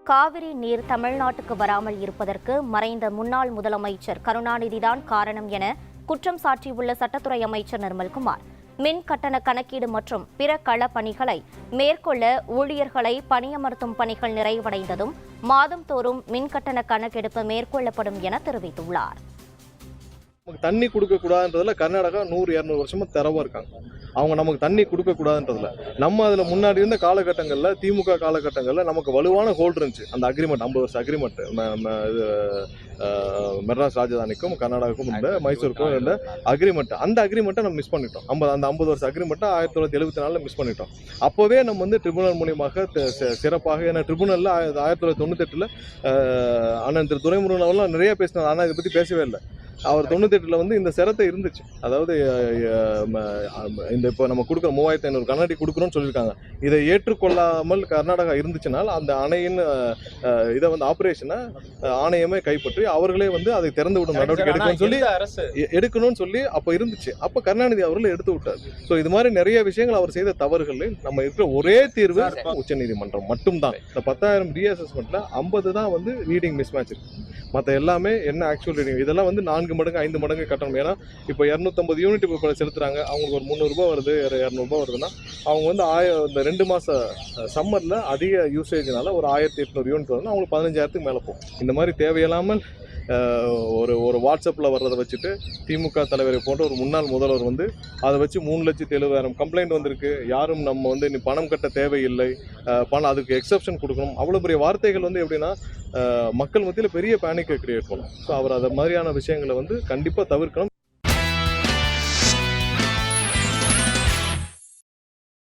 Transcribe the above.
காவிரி நீர் தமிழ்நாட்டுக்கு வராமல் இருப்பதற்கு மறைந்த முன்னாள் முதலமைச்சர் கருணாநிதிதான் காரணம் என குற்றம் சாட்டியுள்ள சட்டத்துறை அமைச்சர் நிர்மல்குமார், மின் கட்டண கணக்கீடு மற்றும் பிற களப் பணிகளை மேற்கொள்ள ஊழியர்களை பணியமர்த்தும் பணிகள் நிறைவடைந்ததும் மாதந்தோறும் மின் கட்டண கணக்கெடுப்பு மேற்கொள்ளப்படும் என தெரிவித்துள்ளார். நமக்கு தண்ணி கொடுக்கக்கூடாதுன்றதுல கர்நாடகா 100-200 வருஷமா தரவா இருக்காங்க. அவங்க நமக்கு தண்ணி கொடுக்கக்கூடாதுன்றதுல நம்ம அதில் முன்னாடி இருந்த காலகட்டங்களில் திமுக காலகட்டங்களில் நமக்கு வலுவான ஹோல்டு இருந்துச்சு. அந்த அக்ரிமெண்ட் 50 வருஷம் அக்ரிமெண்ட் மெட்ராஸ் ராஜதானிக்கும் கர்நாடகாவுக்கும் இருந்த மைசூருக்கும் இருந்த அக்ரிமெண்ட், அந்த அக்ரிமெண்ட்டை நம்ம மிஸ் பண்ணிட்டோம். அந்த 50 வருஷம் அக்ரிமெண்ட்டை 1974 மிஸ் பண்ணிட்டோம். அப்போவே நம்ம வந்து ட்ரிபுனல் மூலியமாக சிறப்பாக, ஏன்னா ட்ரிபுனலில் 1998 அண்ணன் திரு துரைமுருகன் அவர்லாம் நிறைய பேசினார். ஆனால் இதை பற்றி பேசவே இல்லை. அவர் 98 வந்து இந்த சிரத்தை இருந்துச்சு. அதாவது இந்த இப்போ நம்ம கொடுக்குற 3500 கண்ணாடி கொடுக்குறோம்னு சொல்லியிருக்காங்க. இதை ஏற்றுக்கொள்ளாமல் கர்நாடகா இருந்துச்சுனால் அந்த அணையின் இதை வந்து ஆப்ரேஷனை ஆணையமே கைப்பற்றி அவர்களே வந்து அதை திறந்து விடும் நடவடிக்கை எடுக்கணும்னு சொல்லி அப்போ இருந்துச்சு. அப்போ கருணாநிதி அவர்கள் எடுத்து விட்டார். ஸோ இது மாதிரி நிறைய விஷயங்கள் அவர் செய்த தவறுகளில் நம்ம இருக்கிற ஒரே தீர்வு உச்சநீதிமன்றம் மட்டும்தான். இந்த 10,000 ரீஅசஸ்மெண்ட்ல 50 தான் வந்து ரீடிங் மிஸ் மேட்ச் இருக்கு. மற்ற எல்லாமே என்ன ஆக்சுவல் ரீடிங் இதெல்லாம் வந்து 4 மடங்கு 5 மடங்கு கட்டணும். ஏன்னா இப்போ 250 யூனிட் இப்போ செலுத்துறாங்க, அவங்களுக்கு ஒரு 300 ரூபாய் வருது, 200 ரூபாய் வருதுன்னா அவங்க வந்து இந்த 2 மாசம் சம்மர்ல அதிக யூசேஜ்னால ஒரு 1800 யூனிட் வருதுன்னா அவங்களுக்கு 15,000க்கு மேலே போகும். இந்த மாதிரி தேவையில்லாமல் ஒரு வாட்ஸ்அப்பில் வர்றதை வச்சுட்டு திமுக தலைவரை போன்ற ஒரு முன்னாள் முதல்வர் வந்து அதை வச்சு 3,70,000 கம்ப்ளைண்ட் வந்திருக்கு. யாரும் நம்ம வந்து நீ பணம் கட்ட தேவையில்லை, பணம் அதுக்கு எக்ஸப்ஷன் கொடுக்கணும், அவ்வளோ பெரிய வார்த்தைகள் வந்து எப்படின்னா மக்கள் மத்தியில் பெரிய பேனிக்கை கிரியேட் பண்ணும். ஸோ அவர் அதை மாதிரியான விஷயங்களை வந்து கண்டிப்பாக தவிர்க்கணும்.